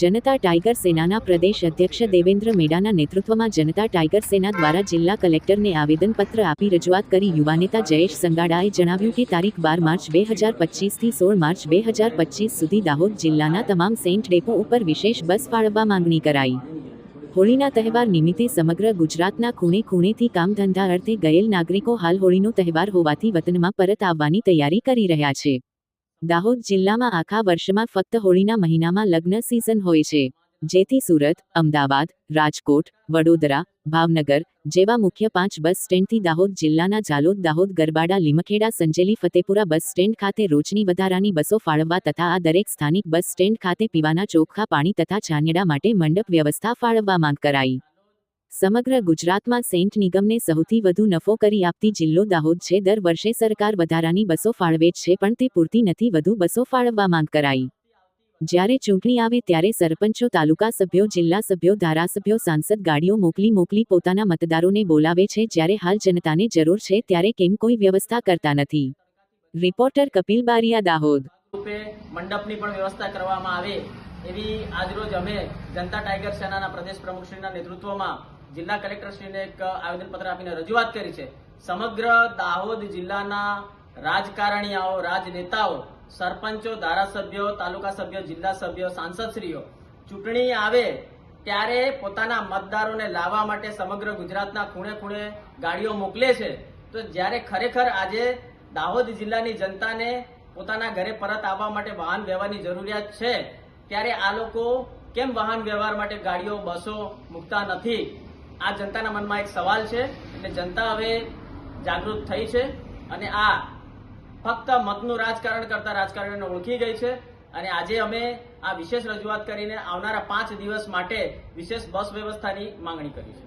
જનતા tiger સેનાના પ્રદેશ અધ્યક્ષ દેવેન્દ્ર મેડાના નેતૃત્વમાં જનતા ટાઈગર સેના દ્વારા જિલ્લા કલેક્ટરને આવેદનપત્ર આપી રજૂઆત કરી. યુવા નેતા જયેશ સંગાડાએ જણાવ્યું કે તારીખ 12 માર્ચ 2025 થી 16 માર્ચ 2025 સુધી દાહોદ જિલ્લાના તમામ સેન્ટ ડેપો ઉપર વિશેષ બસ ફાળવવા માંગણી કરાઈ. હોળીના તહેવાર નિમિત્તે સમગ્ર ગુજરાતના ખૂણે ખૂણેથી કામ ધંધા અર્થે ગયેલ નાગરિકો હાલ હોળીનો તહેવાર હોવાથી વતનમાં પરત આવવાની તૈયારી કરી રહ્યા છે. દાહોદ જિલ્લામાં આખા વર્ષમાં ફક્ત હોળીના મહિનામાં લગ્ન સિઝન હોય છે, જેથી સુરત, અમદાવાદ, રાજકોટ, વડોદરા, ભાવનગર જેવા મુખ્ય 5 બસ સ્ટેન્ડથી દાહોદ જિલ્લાના ઝાલોદ, દાહોદ, ગરબાડા, લીમખેડા, સંજેલી, ફતેપુરા બસ સ્ટેન્ડ ખાતે રોજની વધારાની બસો ફાળવવા તથા આ દરેક સ્થાનિક બસ સ્ટેન્ડ ખાતે પીવાના ચોખ્ખા પાણી તથા છાનિયડા માટે મંડપ વ્યવસ્થા ફાળવવા માંગ કરાઈ. સમગ્ર ગુજરાતમાં સેન્ટ નિગમને સૌથી વધુ નફો કરી આપતી જિલ્લો દાહોદ છે. દર વર્ષે સરકાર વધારાની બસો ફાળવે છે, પણ તે પૂરતી નથી. વધુ બસો ફાળવવા માંગ કરાઈ. જ્યારે ચૂંટણી આવે ત્યારે સરપંચો, તાલુકા સભ્યો, જિલ્લા સભ્યો, ધારાસભ્યો, સાંસદ ગાડીઓ મોકલી પોતાના મતદારોને બોલાવે છે. જ્યારે હાલ જનતાને જરૂર છે ત્યારે કેમ કોઈ વ્યવસ્થા કરતા નથી. રિપોર્ટર કપિલ બારિયા, દાહોદ. મંડપની પણ વ્યવસ્થા કરવામાં આવે એવી આજરોજ અમે જનતા ટાઈગર સેનાના પ્રદેશ પ્રમુખશ્રીના નેતૃત્વમાં જિલ્લા કલેક્ટરશ્રીને એક આવેદનપત્ર આપીને રજૂઆત કરી છે. સમગ્ર દાહોદ જિલ્લાના રાજકારણીયાઓ, રાજનેતાઓ, સરપંચો, ધારાસભ્યો, તાલુકા સભ્યો, જિલ્લા સભ્યો, સાંસદશ્રીઓ ચૂંટણી આવે ત્યારે પોતાના મતદારોને લાવવા માટે સમગ્ર ગુજરાતના ખૂણે ખૂણે ગાડીઓ મોકલે છે. તો જ્યારે ખરેખર આજે દાહોદ જિલ્લાની જનતાને પોતાના ઘરે પરત આવવા માટે વાહન વ્યવહારની જરૂરિયાત છે, ત્યારે આ લોકો કેમ વાહન વ્યવહાર માટે ગાડીઓ, બસો મૂકતા નથી? આ જનતાના મનમાં એક સવાલ છે. એટલે જનતા હવે જાગૃત થઈ છે અને આ ફક્ત મતનું રાજકારણ કરતા રાજકારણીઓને ઓળખી ગઈ છે. અને આજે અમે આ વિશેષ રજૂઆત કરીને આવનારા 5 દિવસ માટે વિશેષ બસ વ્યવસ્થાની માંગણી કરી છે.